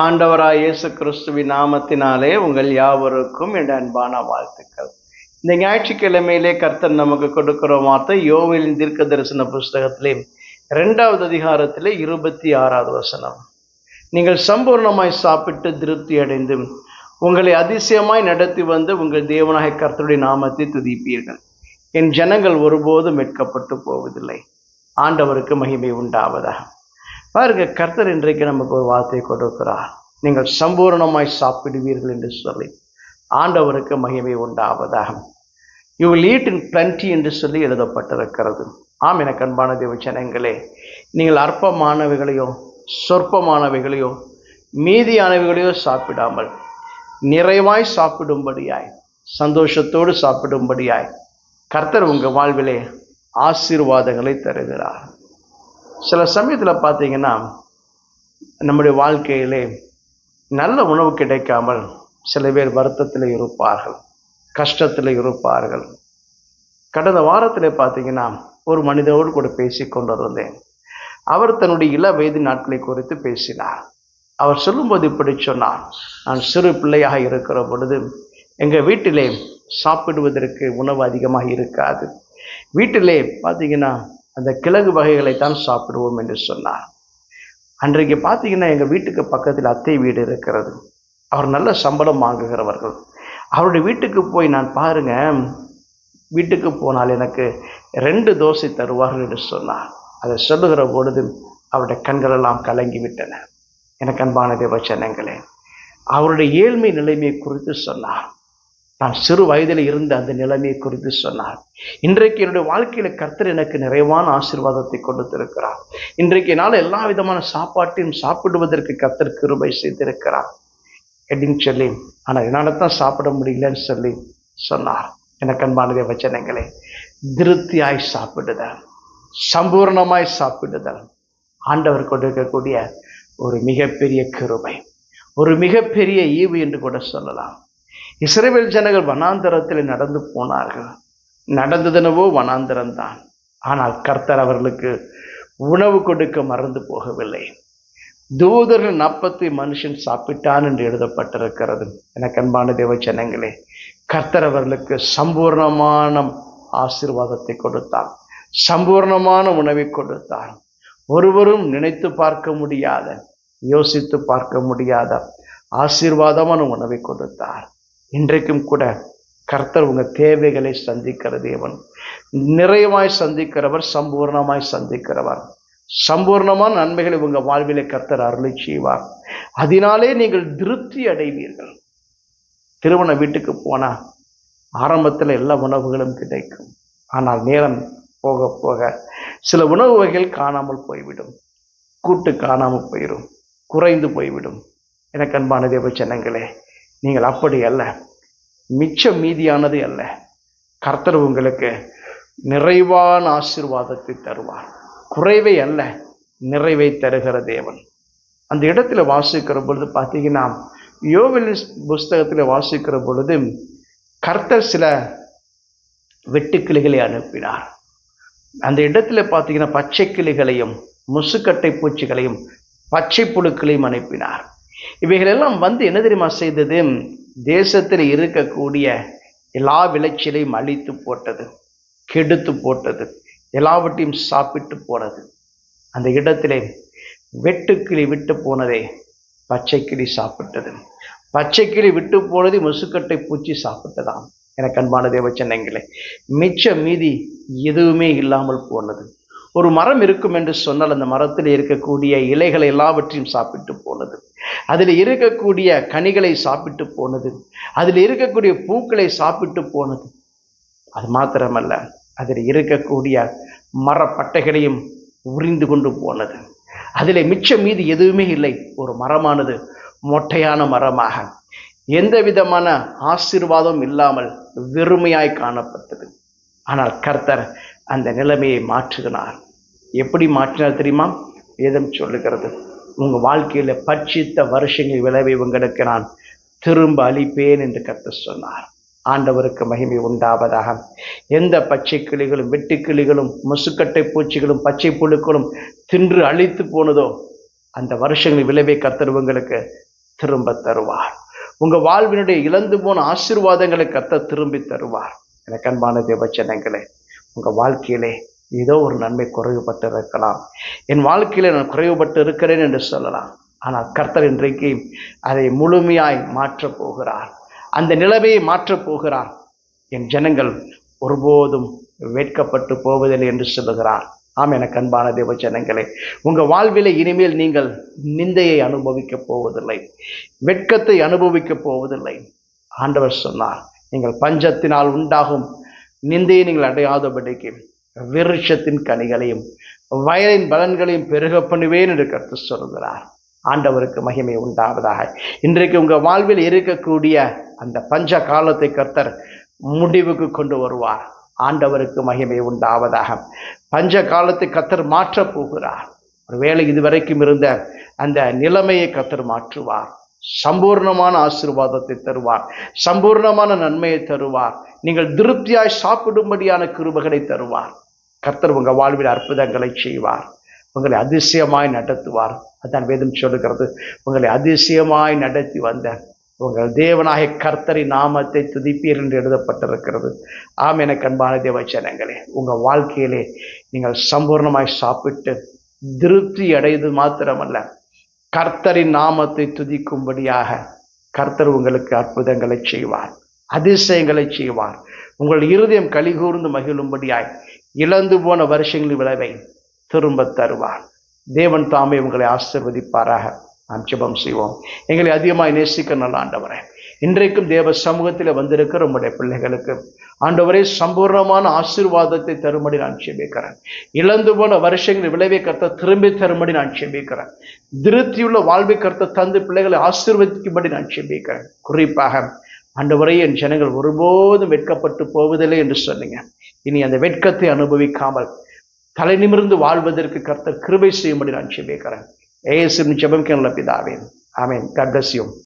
ஆண்டவராய் இயேசு கிறிஸ்துவின் நாமத்தினாலே உங்கள் யாவருக்கும் என் அன்பான வாழ்த்துக்கள். இந்த ஞாயிற்றுக்கிழமையிலே கர்த்தர் நமக்கு கொடுக்கிற வார்த்தை யோவேலின் தீர்க்க தரிசன புஸ்தகத்திலே 2வது அதிகாரத்திலே 26வது வசனம். நீங்கள் சம்பூர்ணமாய் சாப்பிட்டு திருப்தி அடைந்து உங்களை அதிசயமாய் நடத்தி வந்து உங்கள் தேவனாகிய கர்த்தருடைய நாமத்தை துதிப்பீர்கள். என் ஜனங்கள் ஒருபோதும் வெட்கப்பட்டு போவதில்லை. ஆண்டவருக்கு மகிமை உண்டாவதாக. பாருங்க, கர்த்தர் இன்றைக்கு நமக்கு ஒரு வார்த்தை கொடுக்கிறார். நீங்கள் சம்பூர்ணமாய் சாப்பிடுவீர்கள் என்று சொல்லி ஆண்டவருக்கு மகிமை உண்டாவதாக. யூ வில் ஈட் இன் பிளன்டி என்று சொல்லி எழுதப்பட்டிருக்கிறது. ஆம், எனக்கு அன்பான தேவ ஜனங்களே, நீங்கள் அற்பமானவைகளையோ சொற்பமானவைகளையோ மீதியானவைகளையோ சாப்பிடாமல் நிறைவாய் சாப்பிடும்படியாய், சந்தோஷத்தோடு சாப்பிடும்படியாய் கர்த்தர் உங்கள் வாழ்விலே ஆசீர்வாதங்களை தருகிறார். சில சமயத்தில் பார்த்தீங்கன்னா நம்முடைய வாழ்க்கையிலே நல்ல உணவு கிடைக்காமல் சில பேர் வருத்தத்தில் இருப்பார்கள், கஷ்டத்தில் இருப்பார்கள். கடந்த வாரத்தில் பார்த்தீங்கன்னா ஒரு மனிதனோடு கூட பேசி கொண்டிருந்தேன். அவர் தன்னுடைய இள வயது நாட்களை குறித்து பேசினார். அவர் சொல்லும்போது இப்படி சொன்னார், நான் சிறு பிள்ளையாக இருக்கிற பொழுது எங்கள் வீட்டிலே சாப்பிடுவதற்கு உணவு அதிகமாக இருக்காது. வீட்டிலே பார்த்தீங்கன்னா அந்த கிழங்கு வகைகளைத்தான் சாப்பிடுவோம் என்று சொன்னார். அன்றைக்கு பார்த்தீங்கன்னா எங்கள் வீட்டுக்கு பக்கத்தில் அத்தை வீடு இருக்கிறது. அவர் நல்ல சம்பளம் வாங்குகிறவர்கள். அவருடைய வீட்டுக்கு போய் நான் பாருங்க, வீட்டுக்கு போனால் எனக்கு 2 தோசை தருவார்கள் என்று சொன்னார். அதை சொல்லுகிற பொழுது அவருடைய கண்களெல்லாம் கலங்கிவிட்டன. எனக்கு அன்பான தேவ ஜனங்களே, அவருடைய ஏழ்மை நிலைமையை குறித்து சொன்னார். நான் சிறு வயதில் இருந்த அந்த நிலைமையை குறித்து சொன்னார். இன்றைக்கு என்னுடைய வாழ்க்கையில் கர்த்தர் எனக்கு நிறைவான ஆசீர்வாதத்தை கொடுத்திருக்கிறார். இன்றைக்கு என்னால் எல்லா விதமான சாப்பாட்டையும் சாப்பிடுவதற்கு கர்த்தர் கிருபை செய்திருக்கிறார் அப்படின்னு சொல்லி, ஆனால் என்னால் தான் சாப்பிட முடியலன்னு சொல்லி சொன்னார். எனக்கு அன்பான தேவ ஜனங்களே, திருப்தியாய் சாப்பிடுதல், சம்பூர்ணமாய் சாப்பிடுதல் ஆண்டவர் கொடுக்கக்கூடிய ஒரு மிகப்பெரிய கிருபை, ஒரு மிகப்பெரிய ஈவு என்று கூட சொல்லலாம். இஸ்ரவேல் ஜனங்கள் வனாந்தரத்தில் நடந்து போனார்கள். நடந்ததெனவோ வனாந்தரம்தான். ஆனால் கர்த்தர் அவர்களுக்கு உணவு கொடுக்க மறந்து போகவில்லை. தூதர்கள் 40 மனுஷன் சாப்பிட்டான் என்று எழுதப்பட்டிருக்கிறது. எனக்கு அன்பான தேவ ஜனங்களே, கர்த்தர் அவர்களுக்கு சம்பூர்ணமான ஆசீர்வாதத்தை கொடுத்தார், சம்பூர்ணமான உணவை கொடுத்தார். ஒருவரும் நினைத்து பார்க்க முடியாத, யோசித்து பார்க்க முடியாத ஆசீர்வாதமான உணவை கொடுத்தார். இன்றைக்கும் கூட கர்த்தர் உங்கள் தேவைகளை சந்திக்கிற தேவன், நிறைவாய் சந்திக்கிறவர், சம்பூர்ணமாய் சந்திக்கிறவர். சம்பூர்ணமான நன்மைகளை உங்கள் வாழ்விலே கர்த்தர் அருளை செய்வார். அதனாலே நீங்கள் திருப்தி அடைவீர்கள். திருமண வீட்டுக்கு போனால் ஆரம்பத்தில் எல்லா உணவுகளும் கிடைக்கும். ஆனால் நேரம் போக போக சில உணவு வகைகள் காணாமல் போய்விடும், கூட்டு காணாமல் போயிடும், குறைந்து போய்விடும். எனக்கு அன்பான தேவ ஜனங்களே, நீங்கள் அப்படி அல்ல, மிச்சம் மீதியானது அல்ல. கர்த்தர் உங்களுக்கு நிறைவான ஆசீர்வாதத்தை தருவார். குறைவை அல்ல, நிறைவை தருகிற தேவன். அந்த இடத்துல வாசிக்கிற பொழுது பார்த்தீங்கன்னா, யோவேலின் புஸ்தகத்தில் வாசிக்கிற பொழுது கர்த்தர் சில வெட்டுக்கிளிகளை அனுப்பினார். அந்த இடத்துல பார்த்தீங்கன்னா பச்சை கிளிகளையும் முசுக்கட்டை பூச்சிகளையும் பச்சை புழுக்களையும் அனுப்பினார். இவைகளெல்லாம் வந்து என்ன தெரியுமா செய்தது? தேசத்தில் இருக்கக்கூடிய எல்லா விளைச்சலையும் அழித்து போட்டது, கெடுத்து போட்டது, எல்லாவற்றையும் சாப்பிட்டு போனது. அந்த இடத்திலே வெட்டுக்கிளி விட்டு போனதை பச்சை கிளி சாப்பிட்டது, பச்சை கிளி விட்டு போனதை முசுக்கட்டை பூச்சி சாப்பிட்டதாம். எனக்கு அன்பான தேவ ஜனங்களே, மிச்ச மீதி எதுவுமே இல்லாமல் போனது. ஒரு மரம் இருக்கும் என்று சொன்னால் அந்த மரத்தில் இருக்கக்கூடிய இலைகளை எல்லாவற்றையும் சாப்பிட்டு போனது, அதில் இருக்கக்கூடிய கனிகளை சாப்பிட்டு போனது, அதில் இருக்கக்கூடிய பூக்களை சாப்பிட்டு போனது. அது மாத்திரமல்ல, அதில் இருக்கக்கூடிய மரப்பட்டைகளையும் உறிந்து கொண்டு போனது. அதில் மிச்சம் மீது எதுவுமே இல்லை. ஒரு மரமானது மொட்டையான மரமாக எந்த விதமான ஆசீர்வாதம் இல்லாமல் வெறுமையாய் காணப்பட்டது. ஆனால் கர்த்தர் அந்த நிலைமையை மாற்றுகிறார். எப்படி மாற்றினார் தெரியுமா? வேதம் சொல்லுகிறது, உங்கள் வாழ்க்கையில் பட்சித்த வருஷங்கள் விளைவை உங்களுக்கு நான் திரும்ப அளிப்பேன் என்று கர்த்தர் சொன்னார். ஆண்டவருக்கு மகிமை உண்டாவதாக. எந்த பச்சை கிளிகளும் வெட்டுக்கிளிகளும் முசுக்கட்டை பூச்சிகளும் பச்சை புழுக்களும் தின்று அழித்து போனதோ அந்த வருஷங்கள் விளைவை கர்த்தர் உங்களுக்கு திரும்ப தருவார். உங்க வாழ்வினுடைய இழந்து போன ஆசீர்வாதங்களை கர்த்தர் திரும்பி தருவார். எனக்கு அன்பான தேவச்சனங்களே, உங்க வாழ்க்கையிலே ஏதோ ஒரு நன்மை குறைவுபட்டு இருக்கலாம். என் வாழ்க்கையில நான் குறைவுபட்டு இருக்கிறேன் என்று சொல்லலாம். ஆனால் கர்த்தர் இன்றைக்கு அதை முழுமையாய் மாற்றப் போகிறார். அந்த நிலைமையை மாற்றப் போகிறார். என் ஜனங்கள் ஒருபோதும் வெட்கப்பட்டு போவதில்லை என்று சொல்லுகிறார். ஆம், எனக்கு அன்பான தேவ ஜனங்களே, உங்க வாழ்விலே இனிமேல் நீங்கள் நிந்தையை அனுபவிக்க போவதில்லை, வெட்கத்தை அனுபவிக்க போவதில்லை. ஆண்டவர் சொன்னார், நீங்கள் பஞ்சத்தினால் உண்டாகும் நிந்தையை நீங்கள் அடையாதபடிக்கு விருட்சத்தின் கனிகளையும் வயலின் பலன்களையும் பெருக பண்ணுவேன் என்று கர்த்தர் சொல்கிறார். ஆண்டவருக்கு மகிமை உண்டாவதாக. இன்றைக்கு உங்க வாழ்வில் இருக்கக்கூடிய அந்த பஞ்ச காலத்தை கர்த்தர் முடிவுக்கு கொண்டு வருவார். ஆண்டவருக்கு மகிமை உண்டாவதாக. பஞ்ச காலத்தை கர்த்தர் மாற்றப் போகிறார். ஒருவேளை இதுவரைக்கும் இருந்த அந்த நிலைமையை கர்த்தர் மாற்றுவார். சம்பூர்ணமான ஆசீர்வாதத்தை தருவார். சம்பூர்ணமான நன்மையை தருவார். நீங்கள் திருப்தியாய் சாப்பிடும்படியான கிருபைகளை தருவார். கர்த்தர் உங்க வாழ்வில் அற்புதங்களை செய்வார். உங்களை அதிசயமாய் நடத்துவார். அதான் வேதம் சொல்லுகிறது, உங்களை அதிசயமாய் நடத்தி வந்த உங்கள் தேவனாகிய கர்த்தரின் நாமத்தை துதிப்பீர் என்று எழுதப்பட்டிருக்கிறது. ஆம், எனக்கு அன்பான தேவச்சனங்களே, உங்கள் வாழ்க்கையிலே நீங்கள் சம்பூர்ணமாய் சாப்பிட்டு திருப்தி அடைவது மாத்திரமல்ல, கர்த்தரின் நாமத்தை துதிக்கும்படியாக கர்த்தர் உங்களுக்கு அற்புதங்களை செய்வார், அதிசயங்களை செய்வார். உங்கள் இருதயம் கலிகூர்ந்து மகிழும்படியாய் இழந்து போன வருஷங்களின் விளைவை திரும்ப தருவார். தேவன் தாமே உங்களை ஆசீர்வதிப்பாராக. நாம் ஜெபம் செய்வோம். எங்களை அதிகமாய் நேசிக்க நல்ல ஆண்டவரே, இன்றைக்கும் தேவ சமூகத்தில் வந்திருக்கிற உங்களுடைய பிள்ளைகளுக்கு ஆண்டவரே சம்பூர்ணமான ஆசீர்வாதத்தை தரும்படி நான் ஜெபிக்கிறேன். இழந்து போன வருஷங்களின் விளைவை கர்த்தர் திரும்பி தரும்படி நான் ஜெபிக்கிறேன். திருப்தியுள்ள வாழ்வை கர்த்தர் தந்து பிள்ளைகளை ஆசீர்வதிக்கும்படி நான் ஜெபிக்கிறேன். குறிப்பாக ஆண்டவரே, என் ஜனங்கள் ஒருபோதும் வெட்கப்பட்டு போவதில்லை என்று சொன்னீங்க. இனி அந்த வெட்கத்தை அனுபவிக்காமல் தலை நிமிர்ந்து வாழ்வதற்கு கர்த்தர் கிருபை செய்யும்படி நான் ஜெபிக்கிறேன். இயேசுவின் ஜெபம் கேளும் பிதாவே. ஆமென். God bless you.